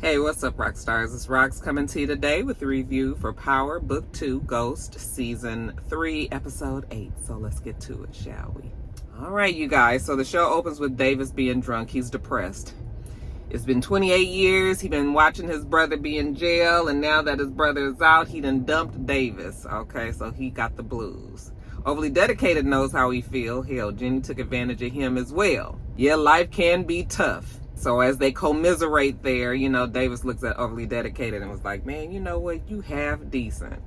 Hey, what's up, Roxstars? It's Rox coming to you today with a review for Power Book 2 Ghost Season 3, Episode 8. So let's get to it, shall we? All right, you guys. So the show opens with Davis being drunk. He's depressed. It's been 28 years. He's been watching his brother be in jail, and now that his brother is out, he done dumped Davis. Okay, so he got the blues. Overly Dedicated knows how he feel. Hell, Jenny took advantage of him as well. Yeah, life can be tough. So as they commiserate there, Davis looks at Overly Dedicated and was like, man, you know what? You half decent.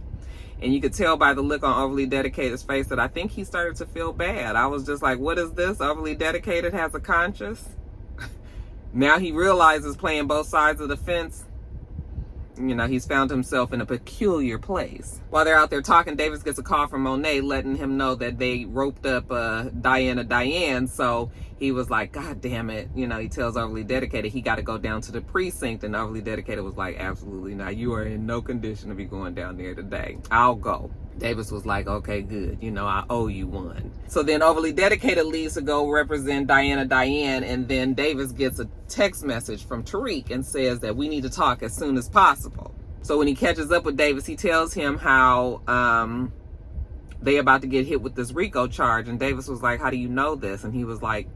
And you could tell by the look on Overly Dedicated's face that I think he started to feel bad. I was just like, what is this? Overly Dedicated has a conscience? Now he realizes playing both sides of the fence. He's found himself in a peculiar place. While they're out there talking, Davis gets a call from Monet letting him know that they roped up Diane. So he was like, God damn it. He tells Overly Dedicated he got to go down to the precinct. And Overly Dedicated was like, absolutely not. You are in no condition to be going down there today. I'll go. Davis was like, okay, good. I owe you one. So then Overly Dedicated leaves to go represent Diane. And then Davis gets a text message from Tariq and says that we need to talk as soon as possible. So when he catches up with Davis, he tells him how they about to get hit with this RICO charge. And Davis was like, how do you know this? And he was like,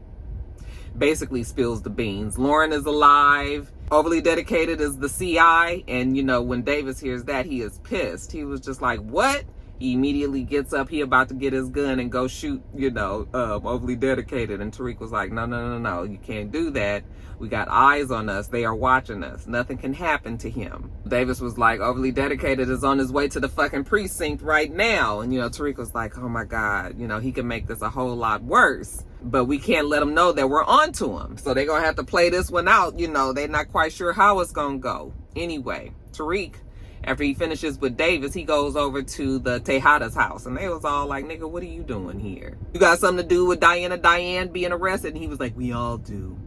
basically spills the beans. Lauren is alive. Overly Dedicated is the CI. And, when Davis hears that, he is pissed. He was just like, what? He immediately gets up. He about to get his gun and go shoot, Overly Dedicated. And Tariq was like, no. You can't do that. We got eyes on us. They are watching us. Nothing can happen to him. Davis was like, Overly Dedicated is on his way to the fucking precinct right now. And, Tariq was like, oh my God, he can make this a whole lot worse. But we can't let him know that we're on to him. So they're going to have to play this one out. They're not quite sure how it's going to go. Anyway, Tariq, after he finishes with Davis, he goes over to the Tejada's house. And they was all like, nigga, what are you doing here? You got something to do with Diane being arrested? And he was like, we all do.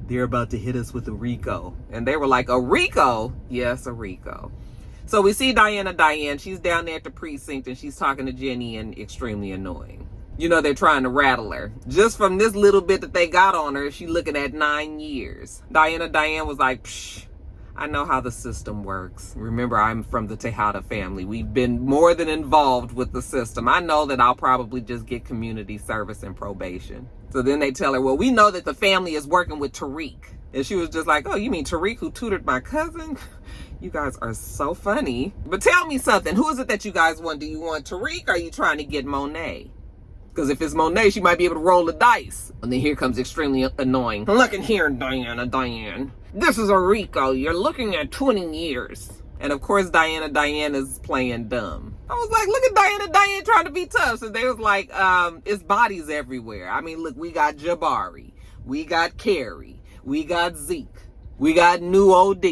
They're about to hit us with a RICO. And they were like, a RICO? Yes, a RICO. So we see Diane. She's down there at the precinct and she's talking to Jenny and extremely annoying. They're trying to rattle her. Just from this little bit that they got on her, she looking at 9 years. Diane was like, psh, I know how the system works. Remember, I'm from the Tejada family. We've been more than involved with the system. I know that I'll probably just get community service and probation. So then they tell her, well, we know that the family is working with Tariq. And she was just like, oh, you mean Tariq who tutored my cousin? You guys are so funny. But tell me something. Who is it that you guys want? Do you want Tariq or are you trying to get Monet? Because if it's Monet, she might be able to roll the dice. And then here comes extremely annoying. Look at here, Diane. This is a RICO. You're looking at 20 years. And of course, Diane is playing dumb. I was like, look at Diane trying to be tough. So they was like, it's bodies everywhere. I mean, look, we got Jabari. We got Carrie. We got Zeke. We got New OD.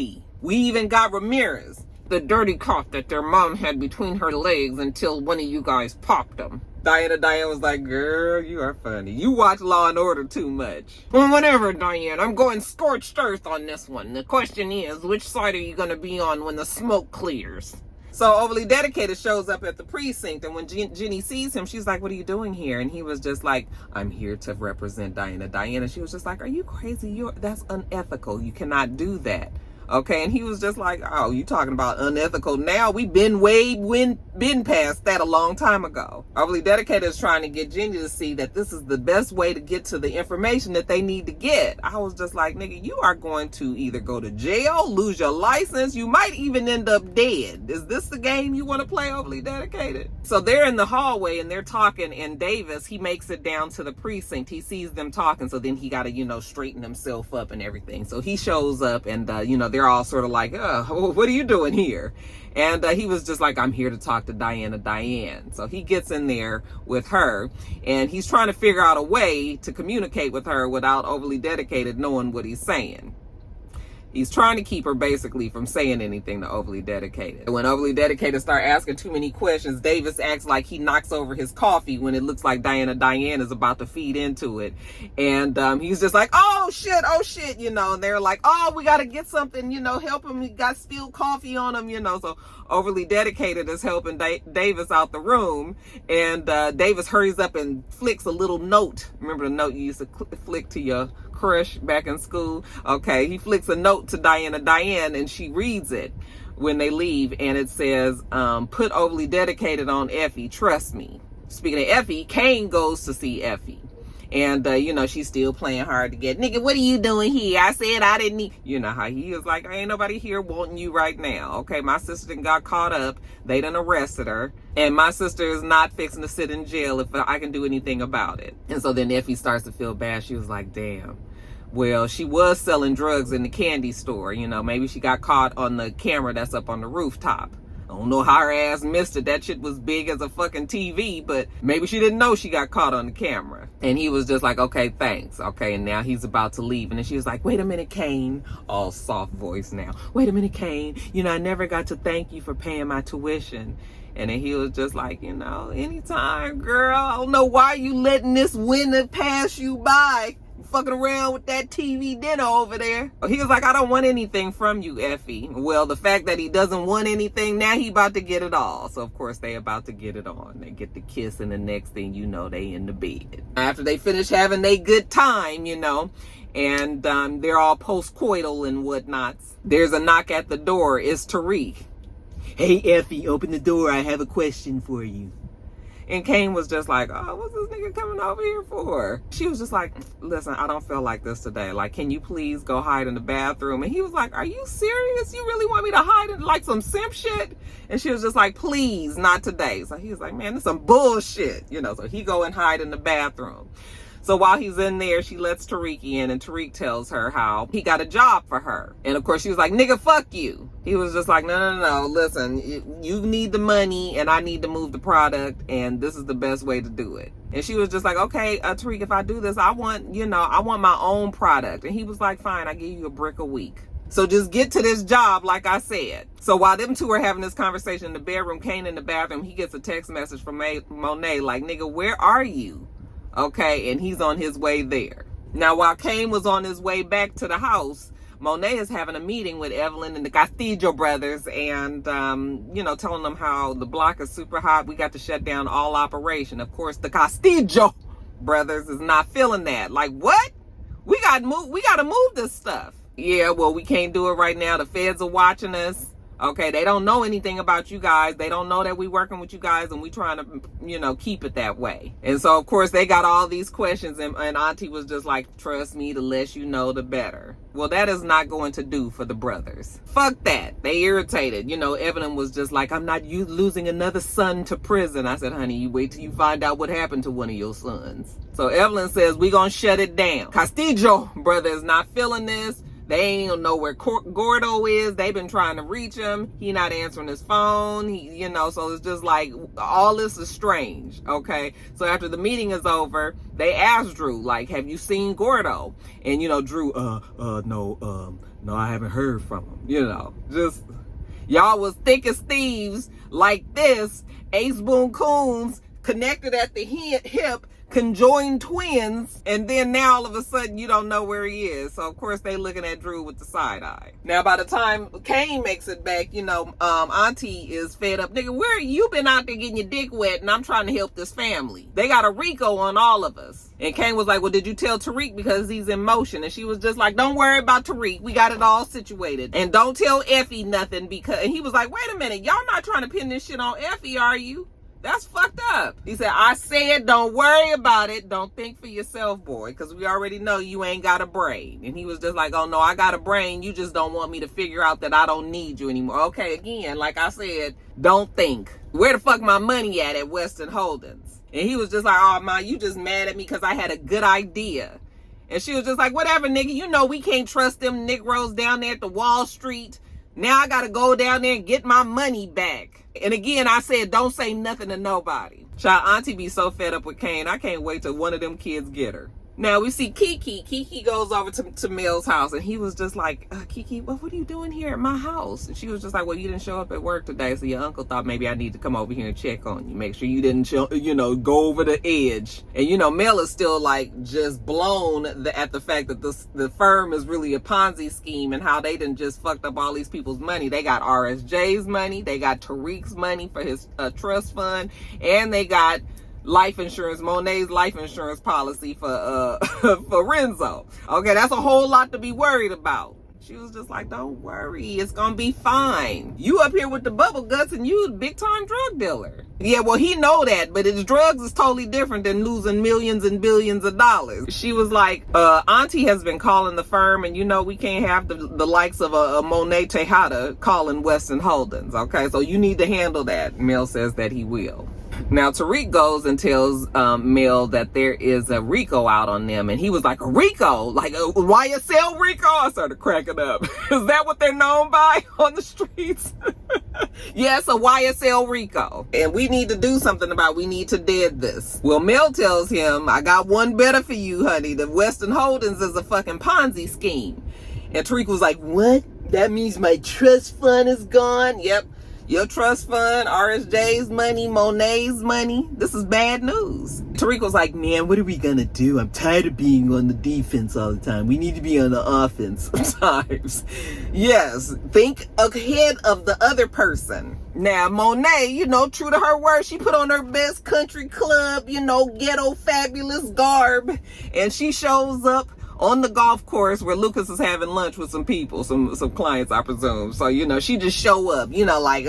We even got Ramirez. The dirty cop that their mom had between her legs until one of you guys popped them. Diane was like, girl, you are funny. You watch Law and Order too much. Well, whatever, Diane. I'm going scorched earth on this one. The question is, which side are you going to be on when the smoke clears? So Overly Dedicated shows up at the precinct, and when Jenny sees him, she's like, what are you doing here? And he was just like, I'm here to represent Diane. And she was just like, are you crazy? That's unethical. You cannot do that. Okay, and he was just like, oh, you talking about unethical now? We've been past that a long time ago. Overly Dedicated is trying to get Jenny to see that this is the best way to get to the information that they need to get. I was just like, nigga, you are going to either go to jail, lose your license, you might even end up dead. Is this the game you want to play, Overly Dedicated? So they're in the hallway and they're talking, and Davis, he makes it down to the precinct. He sees them talking, so then he got to, straighten himself up and everything. So he shows up and, they're all sort of like, what are you doing here? And he was just like, I'm here to talk to Diane. So he gets in there with her and he's trying to figure out a way to communicate with her without Overly Dedicated knowing what he's saying. He's trying to keep her basically from saying anything to Overly Dedicated. When Overly Dedicated start asking too many questions, Davis acts like he knocks over his coffee when it looks like Diane is about to feed into it. And he's just like, oh shit, and they're like, oh, we got to get something, help him. He got spilled coffee on him, So Overly Dedicated is helping Davis out the room. And Davis hurries up and flicks a little note. Remember the note you used to flick to your crush back in school. Okay, he flicks a note to Diane, and she reads it when they leave, and it says, put overly dedicated on Effie, trust me. Speaking of Effie, Kane goes to see Effie. And, you know, she's still playing hard to get. Nigga, what are you doing here? I said I didn't need... You know how he is like, ain't nobody here wanting you right now. Okay, my sister done got caught up. They done arrested her. And my sister is not fixing to sit in jail if I can do anything about it. And so then Effie starts to feel bad. She was like, damn. Well, she was selling drugs in the candy store. You know, maybe she got caught on the camera that's up on the rooftop. I don't know how her ass missed it. That shit was big as a fucking TV, but maybe she didn't know she got caught on the camera. And he was just like, okay, thanks. Okay, and now he's about to leave. And then she was like, wait a minute, Kane. All soft voice now. Wait a minute, Kane. You know, I never got to thank you for paying my tuition. And then he was just like, you know, anytime, girl. I don't know why you letting this winter pass you by. Fucking around with that TV dinner over there. He was like, I don't want anything from you, Effie. Well, the fact that he doesn't want anything, now he about to get it all. So, of course, they about to get it on. They get the kiss, and the next thing you know, they in the bed. After they finish having their good time, you know, and they're all post-coital and whatnots, there's a knock at the door. It's Tariq. Hey, Effie, open the door. I have a question for you. And Kane was just like, oh, what's this nigga coming over here for? She was just like, listen, I don't feel like this today. Like, can you please go hide in the bathroom? And he was like, are you serious? You really want me to hide in like some simp shit? And she was just like, please, not today. So he was like, man, this is some bullshit. You know, so he go and hide in the bathroom. So while he's in there, she lets Tariq in, and Tariq tells her how he got a job for her. And of course, she was like, nigga, fuck you. He was just like, no, listen, you need the money, and I need to move the product, and this is the best way to do it. And she was just like, okay, Tariq, if I do this, I want my own product. And he was like, fine, I give you a brick a week. So just get to this job, like I said. So while them two are having this conversation in the bedroom, Kane in the bathroom, he gets a text message from Monet, like, nigga, where are you? Okay, and he's on his way there. Now, while Kane was on his way back to the house, Monet is having a meeting with Evelyn and the Castillo brothers, and, you know, telling them how the block is super hot. We got to shut down all operation. Of course, the Castillo brothers is not feeling that. Like, what? We got to move this stuff. Yeah, well, we can't do it right now. The feds are watching us. Okay, they don't know anything about you guys. They don't know that we working with you guys, and we trying to, you know, keep it that way. And so, of course, they got all these questions, and Auntie was just like, trust me, the less you know, the better. Well, that is not going to do for the brothers. Fuck that. They irritated. You know, Evelyn was just like, I'm not losing another son to prison. I said, honey, you wait till you find out what happened to one of your sons. So Evelyn says, we gonna shut it down. Castillo brother is not feeling this. They ain't know where Gordo is. They've been trying to reach him. He not answering his phone. You know, so it's just like, all this is strange, okay? So after the meeting is over, they asked Drew, like, have you seen Gordo? And, you know, Drew, no, I haven't heard from him. You know, just, y'all was thick as thieves like this. Ace Boon Coons connected at the hip, conjoined twins, and then now all of a sudden you don't know where he is. So of course they looking at Drew with the side eye. Now by the time Kane makes it back, you know, Auntie is fed up. Nigga, where you been out there getting your dick wet, and I'm trying to help this family. They got a Rico on all of us. And Kane was like, well, did you tell Tariq, because he's in motion? And she was just like, don't worry about Tariq. We got it all situated. And don't tell Effie nothing, because, and he was like, wait a minute, y'all not trying to pin this shit on Effie, are you? That's fucked up. He said, I said, don't worry about it. Don't think for yourself, boy, because we already know you ain't got a brain. And he was just like, oh, no, I got a brain. You just don't want me to figure out that I don't need you anymore. Okay, again, like I said, don't think. Where the fuck my money at Western Holdings? And he was just like, oh, Ma, you just mad at me because I had a good idea. And she was just like, whatever, nigga. You know we can't trust them Negroes down there at the Wall Street. Now I got to go down there and get my money back. And again, I said, don't say nothing to nobody. Child, Auntie be so fed up with Kane. I can't wait till one of them kids get her. Now we see Kiki. Kiki goes over to Mel's house, and he was just like, Kiki, what are you doing here at my house? And she was just like, well, you didn't show up at work today, so your uncle thought maybe I need to come over here and check on you, make sure you didn't, go over the edge. And, Mel is still like just blown at the fact that the firm is really a Ponzi scheme, and how they done just fucked up all these people's money. They got RSJ's money, they got Tariq's money for his trust fund, and they got life insurance, Monet's life insurance policy for for Renzo. Okay, that's a whole lot to be worried about. She was just like, don't worry, it's gonna be fine. You up here with the bubble guts and you a big time drug dealer. Yeah, well, he know that, but his drugs is totally different than losing millions and billions of dollars. She was like, Auntie has been calling the firm, and you know we can't have the likes of a Monet Tejada calling Weston Holdings, okay? So you need to handle that. Mel says that he will. Now, Tariq goes and tells Mel that there is a RICO out on them. And he was like, a RICO? Like a YSL RICO? I started cracking up. Is that what they're known by on the streets? Yes, a YSL RICO. And we need to do something about it. We need to dead this. Well, Mel tells him, I got one better for you, honey. The Weston Holdings is a fucking Ponzi scheme. And Tariq was like, what? That means my trust fund is gone? Yep. Your trust fund, RSJ's money, Monet's money. This is bad news. Tariq was like, man, what are we gonna do? I'm tired of being on the defense all the time. We need to be on the offense sometimes. Yes, think ahead of the other person. Now, Monet, you know, true to her word, she put on her best country club, you know, ghetto fabulous garb. And she shows up on the golf course where Lucas is having lunch with some people, some clients, I presume. So, you know, she just show up, you know, like,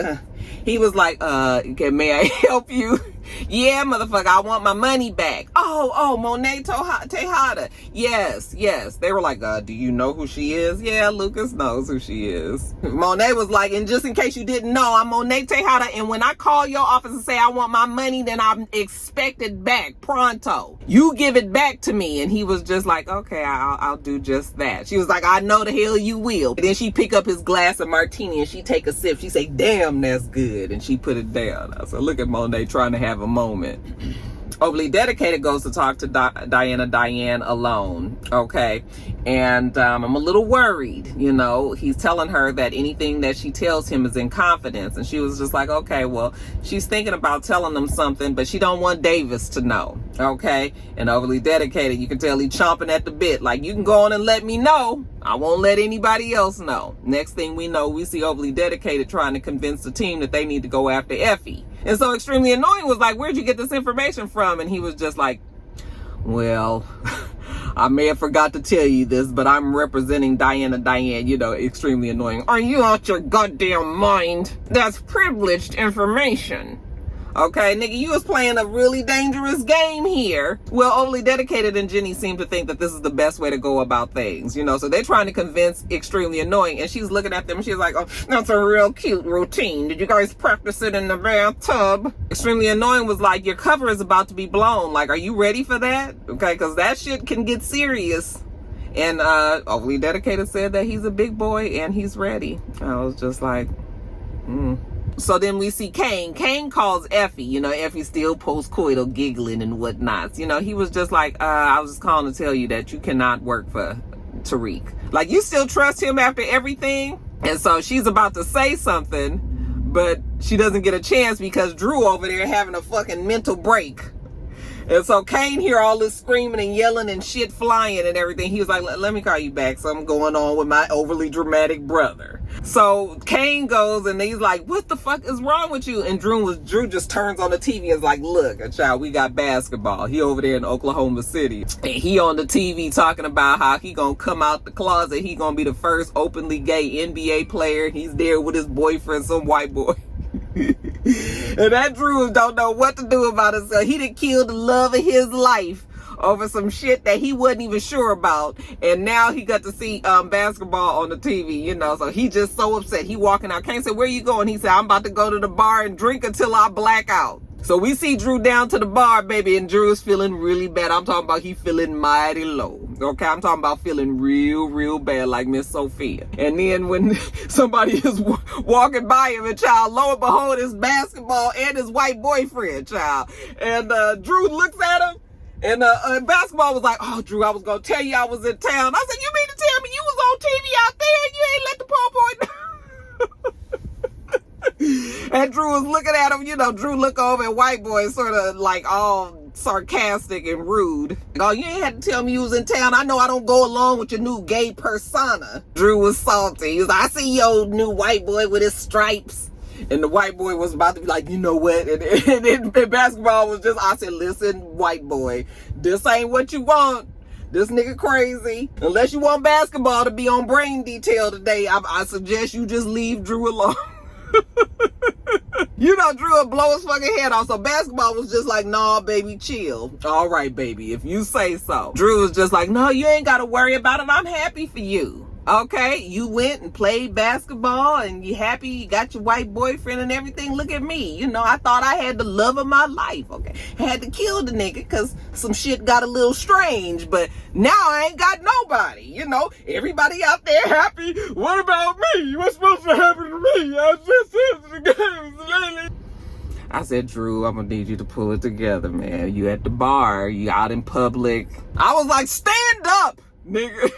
he was like, may I help you? Yeah, motherfucker, I want my money back. Oh, Monet Tejada. Yes. They were like, do you know who she is? Yeah, Lucas knows who she is. Monet was like, and just in case you didn't know, I'm Monet Tejada, and when I call your office and say I want my money, then I'm expected back pronto. You give it back to me. And he was just like, okay, I'll do just that. She was like, I know the hell you will. And then she pick up his glass of martini and she take a sip. She say, damn, that's good. And she put it down. I said, look at Monet trying to have a moment. Overly Dedicated goes to talk to Diane alone, okay? And I'm a little worried, you know. He's telling her that anything that she tells him is in confidence. And she was just like, okay, well, she's thinking about telling them something, but she don't want Davis to know, okay? And Overly Dedicated, you can tell he's chomping at the bit. Like, you can go on and let me know. I won't let anybody else know. Next thing we know, we see Overly Dedicated trying to convince the team that they need to go after Effie. And so Extremely Annoying was like, where'd you get this information from? And he was just like, well, I may have forgot to tell you this, but I'm representing Diane, you know, Extremely Annoying. Are you out your goddamn mind? That's privileged information. Okay, nigga, you was playing a really dangerous game here. Well, Overly Dedicated and Jenny seem to think that this is the best way to go about things, you know, so they're trying to convince Extremely Annoying, and she's looking at them and she's like, oh, that's a real cute routine. Did you guys practice it in the bathtub? Extremely Annoying was like, your cover is about to be blown. Like, are you ready for that? Okay, because that shit can get serious. And Overly Dedicated said that he's a big boy and he's ready. I was just like, So then we see Kane. Kane calls Effie. You know, Effie still post-coital giggling and whatnot. You know, he was just like, I was just calling to tell you that you cannot work for Tariq. Like, you still trust him after everything? And so she's about to say something, but she doesn't get a chance because Drew over there having a fucking mental break. And so Kane hear all this screaming and yelling and shit flying and everything. He was like, let me call you back. Something going on with my overly dramatic brother. So Kane goes and he's like, what the fuck is wrong with you? And Drew just turns on the TV and is like, look, child, we got basketball. He over there in Oklahoma City. And he on the TV talking about how he gonna come out the closet. He gonna be the first openly gay NBA player. He's there with his boyfriend, some white boy. And that Drew don't know what to do about it. So he done killed the love of his life over some shit that he wasn't even sure about. And now he got to see basketball on the TV, you know. So he just so upset. He walking out. Kane said, where you going? He said, I'm about to go to the bar and drink until I black out. So we see Drew down to the bar, baby, and Drew is feeling really bad. I'm talking about he feeling mighty low. Okay, I'm talking about feeling real bad like Miss Sophia. And then when somebody is walking by him, and child, lo and behold, it's basketball and his white boyfriend, child. And Drew looks at him, and basketball was like, oh, Drew, I was going to tell you I was in town. I said, you mean to tell me you was on TV out there and you ain't let the poor boy know? And Drew was looking at him, you know, Drew look over at white boy sort of like all sarcastic and rude. Oh, you ain't had to tell me you was in town. I know I don't go along with your new gay persona. Drew was salty. He was like, I see your new white boy with his stripes. And the white boy was about to be like, you know what? And basketball was just, I said, listen, white boy, this ain't what you want. This nigga crazy. Unless you want basketball to be on brain detail today, I suggest you just leave Drew alone. You know, Drew would blow his fucking head off. So basketball was just like, nah, baby, chill. All right, baby, if you say so. Drew was just like, no, you ain't got to worry about it. I'm happy for you. Okay, you went and played basketball and you happy, you got your white boyfriend and everything. Look at me. You know, I thought I had the love of my life. Okay, had to kill the nigga because some shit got a little strange, but now I ain't got nobody. You know, everybody out there happy. What about me? What's supposed to happen to me? I just said the games. I said, Drew, I'm gonna need you to pull it together, man. You at the bar, you out in public. I was like, stand up, nigga.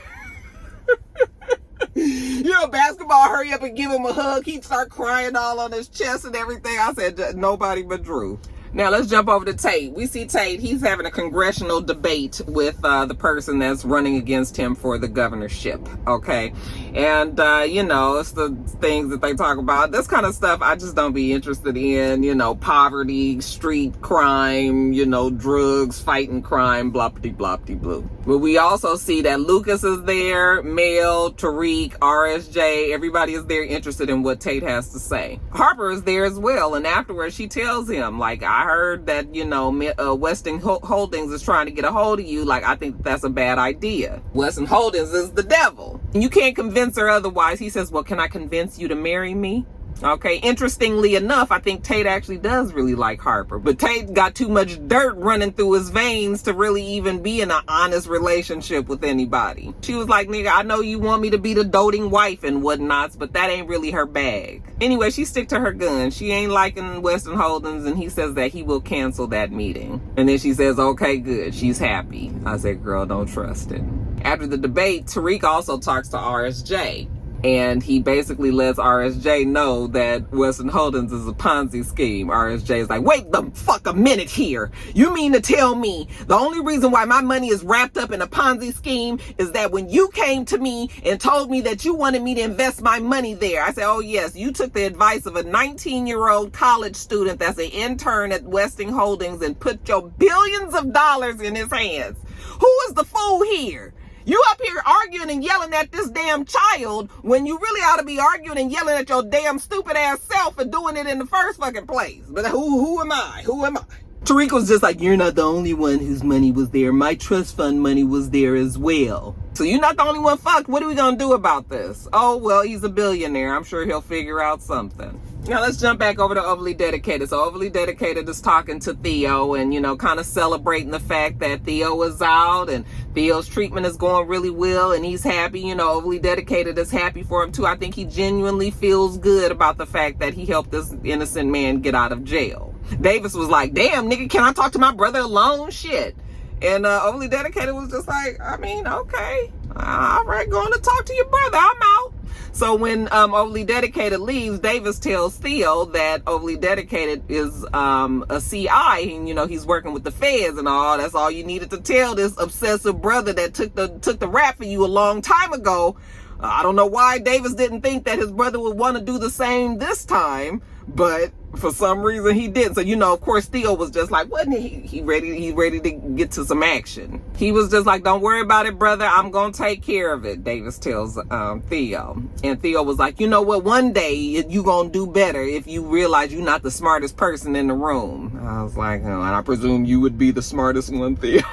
You know, basketball, hurry up and give him a hug. He'd start crying all on his chest and everything. I said, nobody but Drew. Now let's jump over to Tate. We see Tate, he's having a congressional debate with the person that's running against him for the governorship, okay? And, you know, it's the things that they talk about. This kind of stuff I just don't be interested in, you know, poverty, street crime, you know, drugs, fighting crime, blah-de-blah-de-blue. But we also see that Lucas is there, Mel, Tariq, RSJ, everybody is there interested in what Tate has to say. Harper is there as well, and afterwards she tells him, like, I heard that, you know, Weston Holdings is trying to get a hold of you. Like, I think that's a bad idea. Weston Holdings is the devil. You can't convince her otherwise. He says, well, can I convince you to marry me? Okay, interestingly enough, I think Tate actually does really like Harper, but Tate got too much dirt running through his veins to really even be in an honest relationship with anybody. She was like, nigga, I know you want me to be the doting wife and whatnots, but that ain't really her bag. Anyway, she stick to her guns. She ain't liking Weston Holdings, and he says that he will cancel that meeting. And then she says, okay, good. She's happy. I said, girl, don't trust it. After the debate, Tariq also talks to RSJ. And he basically lets RSJ know that Weston Holdings is a Ponzi scheme. RSJ is like, wait the fuck a minute here. You mean to tell me the only reason why my money is wrapped up in a Ponzi scheme is that when you came to me and told me that you wanted me to invest my money there? I said, oh yes, you took the advice of a 19-year-old college student that's an intern at Weston Holdings and put your billions of dollars in his hands. Who is the fool here? You up here arguing and yelling at this damn child when you really ought to be arguing and yelling at your damn stupid ass self for doing it in the first fucking place. But who am I? Who am I? Tariq was just like, you're not the only one whose money was there. My trust fund money was there as well. So you're not the only one fucked. What are we gonna do about this? Oh, well, he's a billionaire. I'm sure he'll figure out something. Now let's jump back over to Overly Dedicated. So Overly Dedicated is talking to Theo and, you know, kind of celebrating the fact that Theo is out and Theo's treatment is going really well and he's happy. You know, Overly Dedicated is happy for him too. I think he genuinely feels good about the fact that he helped this innocent man get out of jail. Davis was like, damn, nigga, can I talk to my brother alone? Shit. And Overly Dedicated was just like, I mean, okay. All right, going to talk to your brother. I'm out. So when Overly Dedicated leaves, Davis tells Theo that Overly Dedicated is a CI and, you know, he's working with the feds and all. That's all you needed to tell this obsessive brother that took the rap for you a long time ago. I don't know why Davis didn't think that his brother would want to do the same this time, but for some reason he did. So, you know, of course, Theo was just like, wasn't he ready to get to some action. He was just like, don't worry about it, brother. I'm going to take care of it, Davis tells Theo. And Theo was like, you know what? One day you going to do better if you realize you're not the smartest person in the room. I was like, oh, and I presume you would be the smartest one, Theo.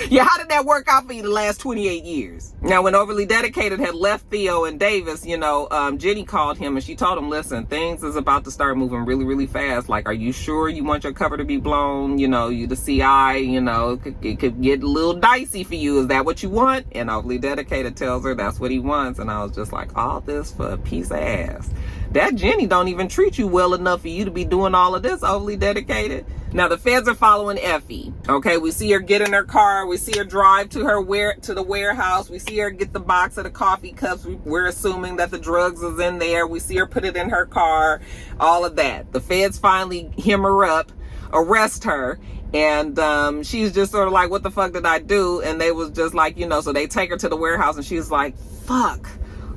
Yeah, how did that work out for you the last 28 years? Now, when Overly Dedicated had left Theo and Davis, you know, Jenny called him and she told him, listen, things is about to start moving really, really fast. Like, are you sure you want your cover to be blown? You know, you the CI, you know, it could get a little dicey for you. Is that what you want? And Overly Dedicated tells her that's what he wants. And I was just like, all this for a piece of ass. That Jenny don't even treat you well enough for you to be doing all of this, Overly Dedicated. Now, the feds are following Effie. Okay, we see her get in her car. We see her drive to the warehouse. We see her get the box of the coffee cups. We're assuming that the drugs is in there. We see her put it in her car. All of that. The feds finally hem her up, arrest her. And she's just sort of like, what the fuck did I do? And they was just like, you know, so they take her to the warehouse and she's like, fuck.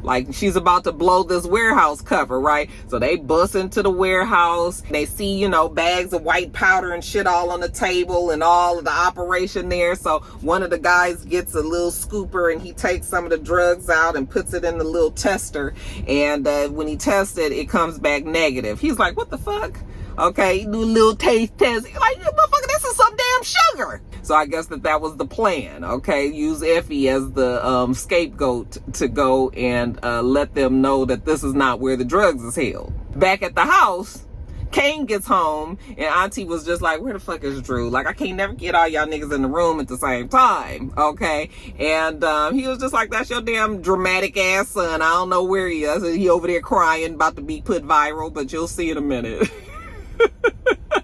Like, she's about to blow this warehouse cover, right? So they bust into the warehouse. They see, you know, bags of white powder and shit all on the table and all of the operation there. So one of the guys gets a little scooper and he takes some of the drugs out and puts it in the little tester. And when he tests it, it comes back negative. He's like, what the fuck? Okay, do a little taste test. He's like, motherfucker, this is some damn sugar. So I guess that was the plan, okay? Use Effie as the scapegoat to go and let them know that this is not where the drugs is held. Back at the house, Kane gets home and Auntie was just like, where the fuck is Drew? Like, I can't never get all y'all niggas in the room at the same time, okay? And he was just like, that's your damn dramatic ass son. I don't know where he is. He over there crying, about to be put viral, but you'll see in a minute.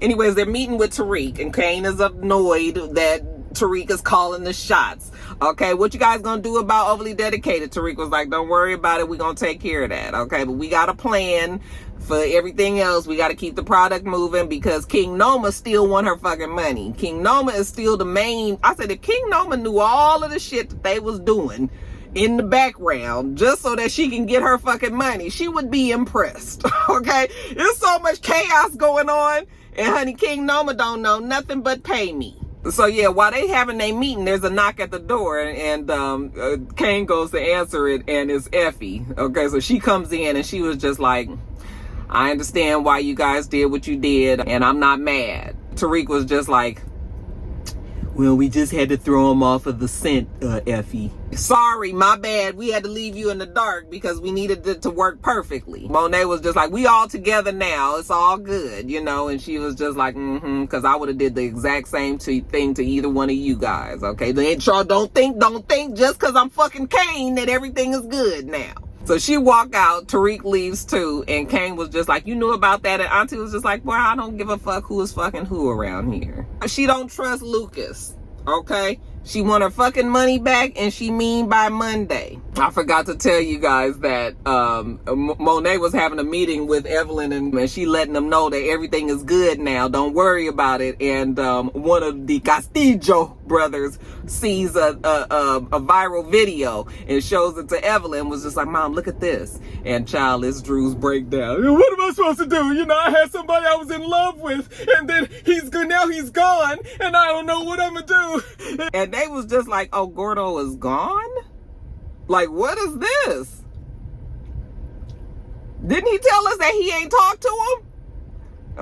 Anyways, they're meeting with Tariq, and Kane is annoyed that Tariq is calling the shots. Okay, what you guys gonna do about Overly Dedicated? Tariq was like, don't worry about it, we're gonna take care of that. Okay, but we got a plan for everything else. We got to keep the product moving because King Noma still want her fucking money. King Noma is still the main. I said, if King Noma knew all of the shit that they was doing in the background just so that she can get her fucking money, she would be impressed. Okay, there's so much chaos going on, and honey, King Noma don't know nothing but pay me. So yeah, while they having their meeting, there's a knock at the door, and Kane goes to answer it, and it's Effie. Okay, so she comes in and she was just like, I understand why you guys did what you did, and I'm not mad. Tariq was just like, well, we just had to throw him off of the scent, Effie. Sorry, my bad. We had to leave you in the dark because we needed it to work perfectly. Monet was just like, we all together now. It's all good, you know? And she was just like, because I would have did the exact same thing to either one of you guys, okay? Don't think just because I'm fucking Kane that everything is good now. So she walked out, Tariq leaves too, and Kane was just like, you knew about that? And Auntie was just like, well, I don't give a fuck who is fucking who around here. She don't trust Lucas, okay? She want her fucking money back, and she mean by Monday. I forgot to tell you guys that Monet was having a meeting with Evelyn, and she letting them know that everything is good now. Don't worry about it. And one of the Castillo brothers sees a viral video and shows it to Evelyn, was just like, Mom, look at this. And child, it's Drew's breakdown. What am I supposed to do? You know, I had somebody I was in love with, and then he's good, now he's gone, and I don't know what I'm gonna do. And they was just like, oh, Gordo is gone? Like, what is this? Didn't he tell us that he ain't talked to him?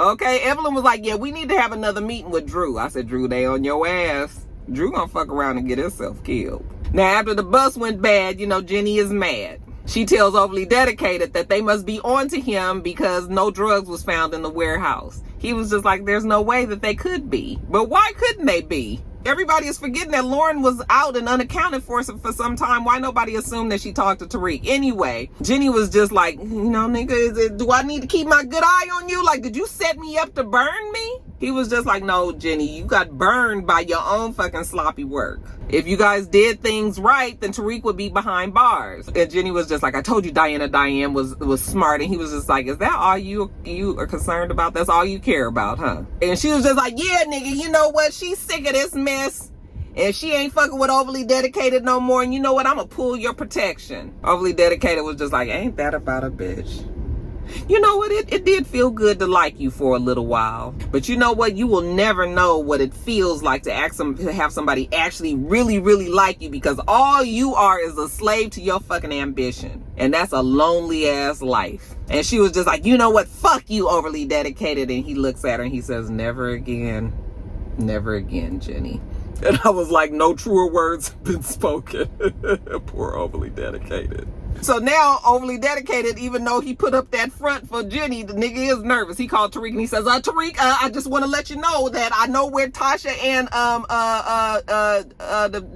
Okay, Evelyn was like, yeah, we need to have another meeting with Drew. I said, Drew, they on your ass. Drew gonna fuck around and get himself killed. Now, after the bus went bad, you know, Jenny is mad. She tells Overly Dedicated that they must be on to him because no drugs was found in the warehouse. He was just like, there's no way that they could be. But why couldn't they be? Everybody is forgetting that Lauren was out and unaccounted for some time. Why nobody assumed that she talked to Tariq? Anyway, Jenny was just like, you know, nigga, do I need to keep my good eye on you? Like, did you set me up to burn me? He was just like, no, Jenny, you got burned by your own fucking sloppy work. If you guys did things right, then Tariq would be behind bars. And Jenny was just like, I told you Diane was smart. And he was just like, is that all you are concerned about? That's all you care about, huh? And she was just like, yeah, nigga, you know what? She's sick of this mess. And she ain't fucking with Overly Dedicated no more. And you know what? I'm gonna pull your protection. Overly Dedicated was just like, ain't that about a bitch? You know what? It did feel good to like you for a little while. But you know what? You will never know what it feels like to have somebody actually really, really like you, because all you are is a slave to your fucking ambition. And that's a lonely ass life. And she was just like, you know what? Fuck you, Overly Dedicated. And he looks at her and he says, never again. Never again, Jenny. And I was like, no truer words have been spoken. Poor Overly Dedicated. So now, Overly Dedicated, even though he put up that front for Jenny, the nigga is nervous. He called Tariq and he says, Tariq, I just want to let you know that I know where Tasha and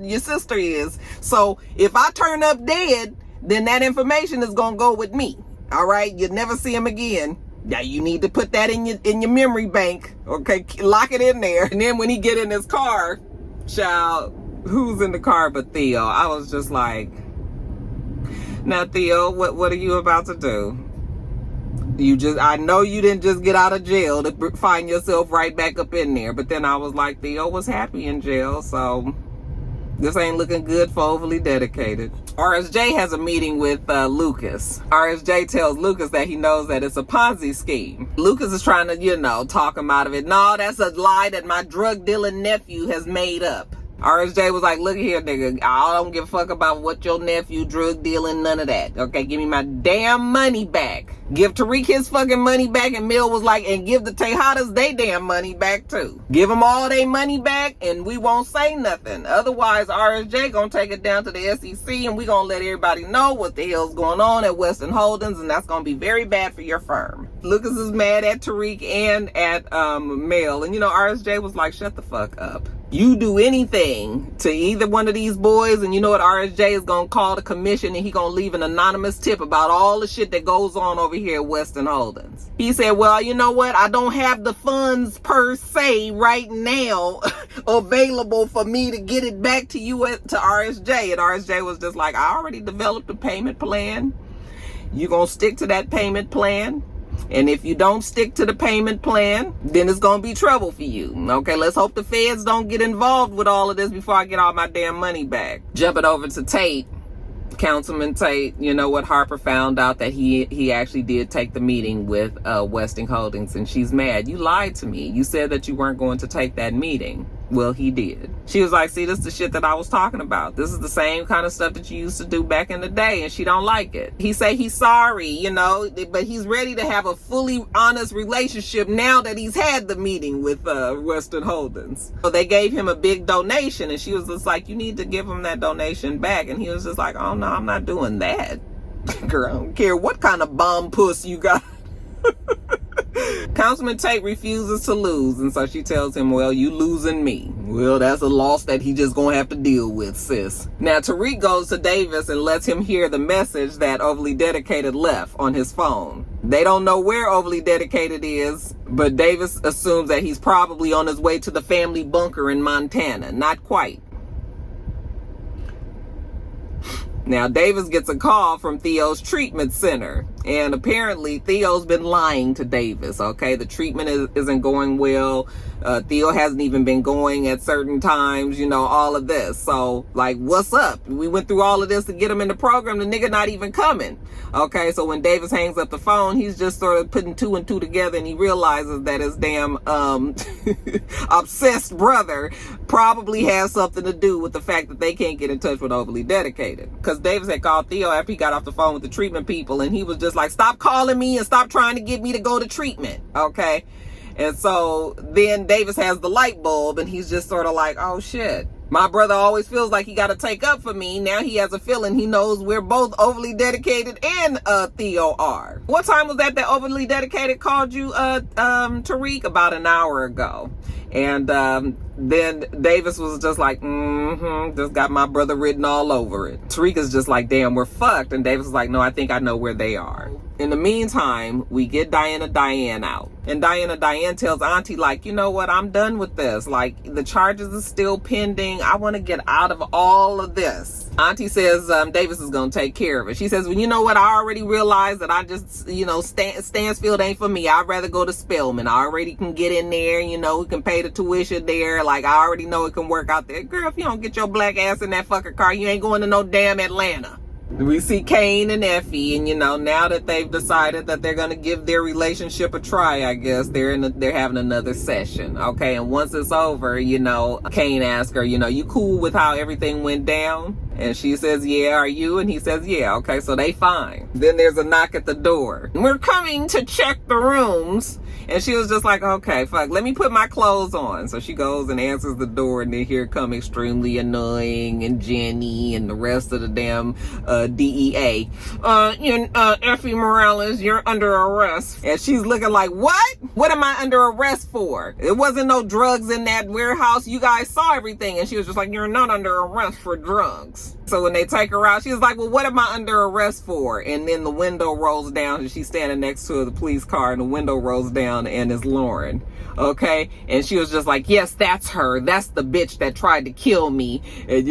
your sister is. So if I turn up dead, then that information is gonna go with me. All right, you'll never see him again. Now you need to put that in your memory bank. Okay, lock it in there. And then when he get in his car, child, who's in the car but Theo? I was just like, now Theo, what are you about to do? I know you didn't just get out of jail to find yourself right back up in there. But then I was like, Theo was happy in jail, so This ain't looking good for Overly Dedicated. RSJ has a meeting with Lucas. RSJ tells Lucas that he knows that it's a Ponzi scheme. Lucas is trying to, talk him out of it. No, that's a lie that my drug dealing nephew has made up. RSJ was like, look here, nigga, I don't give a fuck about what your nephew drug dealing, none of that. Okay, give me my damn money back. Give Tariq his fucking money back. And Mill was like, and give the Tejadas they damn money back too. Give them all their money back and we won't say nothing. Otherwise, RSJ gonna take it down to the SEC and we gonna let everybody know what the hell's going on at Weston Holdings, and that's gonna be very bad for your firm. Lucas is mad at Tariq and at Mill. And RSJ was like, shut the fuck up. You do anything to either one of these boys, and you know what? RSJ is going to call the commission and he going to leave an anonymous tip about all the shit that goes on over here at Weston Holdings. He said, well, you know what? I don't have the funds per se right now available for me to get it back to you, to RSJ. And RSJ was just like, I already developed a payment plan. You going to stick to that payment plan? And if you don't stick to the payment plan, then it's going to be trouble for you. Okay, let's hope the feds don't get involved with all of this before I get all my damn money back. Jumping over to Tate, Councilman Tate, what Harper found out that he actually did take the meeting with Weston Holdings, and she's mad. You lied to me. You said that you weren't going to take that meeting. Well, he did. She was like, see, this is the shit that I was talking about. This is the same kind of stuff that you used to do back in the day, and she don't like it. He say he's sorry, but he's ready to have a fully honest relationship now that he's had the meeting with Weston Holdings. So they gave him a big donation, and she was just like, you need to give him that donation back. And he was just like, oh no, I'm not doing that. Girl, I don't care what kind of bomb puss you got. Councilman Tate refuses to lose, and so she tells him, well, you losing me. Well, that's a loss that he just gonna have to deal with, sis. Now, Tariq goes to Davis and lets him hear the message that Overly Dedicated left on his phone. They don't know where Overly Dedicated is, but Davis assumes that he's probably on his way to the family bunker in Montana. Not quite. Now, Davis gets a call from Theo's treatment center, and apparently Theo's been lying to Davis, okay? The treatment isn't going well. Theo hasn't even been going at certain times, all of this. So, like, what's up? We went through all of this to get him in the program. The nigga not even coming, okay? So when Davis hangs up the phone, he's just sort of putting two and two together, and he realizes that his damn obsessed brother probably has something to do with the fact that they can't get in touch with Overly Dedicated. Because Davis had called Theo after he got off the phone with the treatment people, and he was just like, stop calling me and stop trying to get me to go to treatment, okay? And so then Davis has the light bulb, and he's just sort of like, oh shit, my brother always feels like he got to take up for me. Now he has a feeling he knows where both Overly Dedicated and Theo are. What time was that Overly Dedicated called you, Tariq? About an hour ago. And then Davis was just like, just got my brother written all over it. Tariq is just like, damn, we're fucked. And Davis is like, no, I think I know where they are. In the meantime, we get Diane out. And Diane tells Auntie, like, you know what? I'm done with this. Like, the charges are still pending. I want to get out of all of this. Auntie says Davis is going to take care of it. She says, well, you know what? I already realized that I just, Stansfield ain't for me. I'd rather go to Spelman. I already can get in there. We can pay the tuition there. Like, I already know it can work out there. Girl, if you don't get your black ass in that fucking car, you ain't going to no damn Atlanta. We see Kane and Effie, and now that they've decided that they're gonna give their relationship a try, I guess they're having another session, okay? And once it's over, Kane asks her, you cool with how everything went down? And she says, yeah, are you? And he says, yeah, okay, so they fine. Then there's a knock at the door. We're coming to check the rooms. And she was just like, okay, fuck, let me put my clothes on. So she goes and answers the door, and then here come Extremely Annoying and Jenny and the rest of the damn DEA. Effie Morales, you're under arrest. And she's looking like, what? What am I under arrest for? It wasn't no drugs in that warehouse. You guys saw everything. And she was just like, you're not under arrest for drugs. So when they take her out, she was like, well, what am I under arrest for? And then the window rolls down, and she's standing next to the police car, and the window rolls down, and it's Lauren. Okay? And she was just like, yes, that's her. That's the bitch that tried to kill me. And,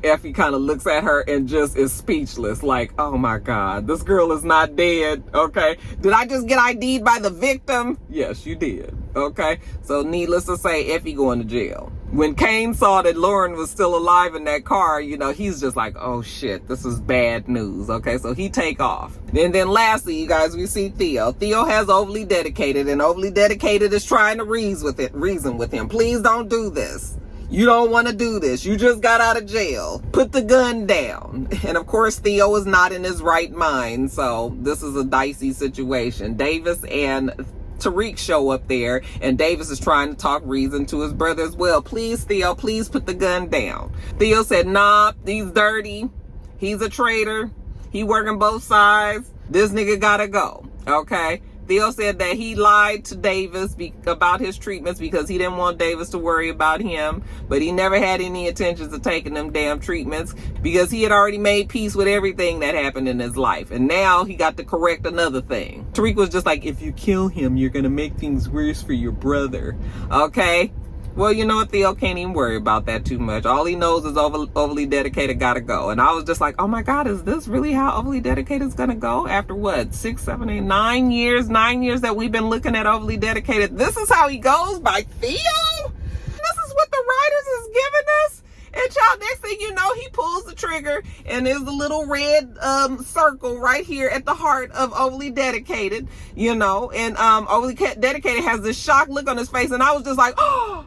Effie kind of looks at her and just is speechless. Like, oh my God, this girl is not dead. Okay? Did I just get ID'd by the victim? Yes, you did. Okay? So needless to say, Effie going to jail. When Kane saw that Lauren was still alive in that car, you know, he's just like, oh shit, this is bad news. Okay, so he take off. And then lastly, you guys, we see Theo. Theo has Overly Dedicated, and Overly Dedicated is trying to reason with him. Please don't do this. You don't want to do this. You just got out of jail. Put the gun down. And of course, Theo is not in his right mind. So this is a dicey situation. Davis and Tariq show up there, and Davis is trying to talk reason to his brother as well. Please, Theo, please put the gun down. Theo said, nah, he's dirty. He's a traitor. He working both sides. This nigga gotta go. Okay? Theo said that he lied to Davis about his treatments because he didn't want Davis to worry about him, but he never had any intentions of taking them damn treatments because he had already made peace with everything that happened in his life, and now he got to correct another thing. Tariq was just like, if you kill him, you're gonna make things worse for your brother. Okay? Well, you know what? Theo can't even worry about that too much. All he knows is Overly Dedicated gotta go. And I was just like, oh my God, is this really how Overly Dedicated is gonna go? After what, 6, 7, 8, 9 years? 9 years that we've been looking at Overly Dedicated. This is how he goes, by Theo? This is what the writers is giving us? And y'all, next thing you know, he pulls the trigger and there's a little red circle right here at the heart of Overly Dedicated, you know, and Overly Dedicated has this shocked look on his face, and I was just like, oh.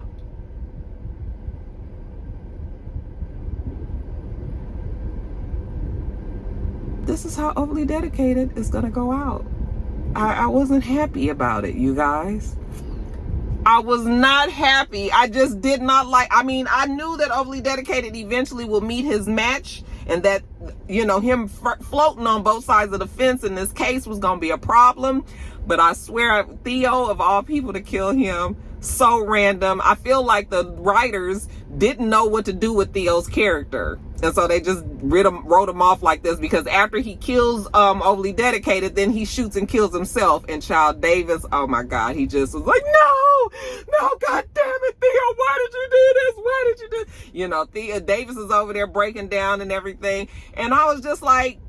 This is how Overly Dedicated is gonna go out. I wasn't happy about it, you guys. I was not happy. I just did not like, I mean, I knew that Overly Dedicated eventually will meet his match, and that, you know, him floating on both sides of the fence in this case was gonna be a problem. But I swear, Theo, of all people to kill him, so random. I feel like the writers didn't know what to do with Theo's character, and so they just wrote him off like this, because after he kills Overly Dedicated, then he shoots and kills himself. And Child Davis, oh my God, he just was like, no, God damn it, Theo, why did you do this? Why did you do this? You know, Davis is over there breaking down and everything, and I was just like,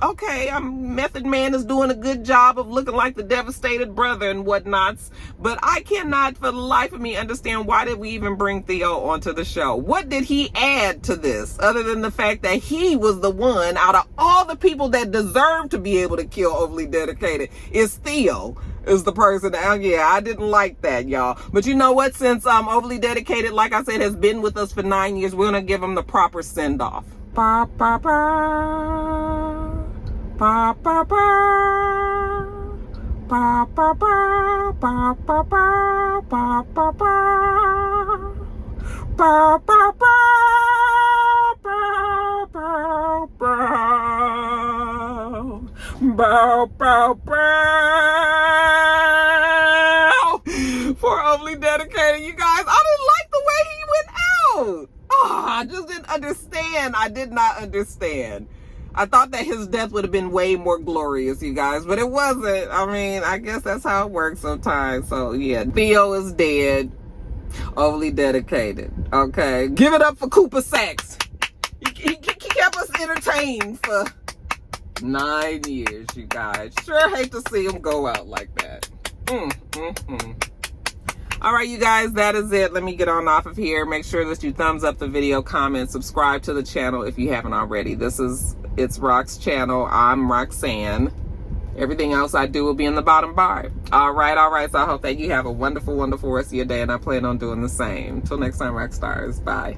okay, Method Man is doing a good job of looking like the devastated brother and whatnots, but I cannot for the life of me understand, why did we even bring Theo onto the show? What did he add to this other than the fact that he was the one out of all the people that deserve to be able to kill Overly Dedicated? Is Theo is the person. Yeah, I didn't like that, y'all. But you know what? Since Overly Dedicated, like I said, has been with us for 9 years, we're gonna give him the proper send-off. Ba, ba, ba. Ba ba ba ba ba ba ba ba ba ba ba ba ba ba ba ba ba. For Overly Dedicated, you guys, I didn't like the way he went out. Oh, I just didn't understand. I did not understand. I thought that his death would have been way more glorious, you guys, but it wasn't. I mean, I guess that's how it works sometimes. So yeah, Theo is dead. Overly Dedicated. Okay, give it up for Cooper Saxe. He kept us entertained for 9 years, you guys. Sure hate to see him go out like that. All right, you guys, that is it. Let me get on off of here. Make sure that you thumbs up the video, comment, subscribe to the channel if you haven't already. This is It's Rox channel. I'm Roxanne. Everything else I do will be in the bottom bar. All right. So I hope that you have a wonderful, wonderful rest of your day, and I plan on doing the same. Till next time, Roxstars. Bye.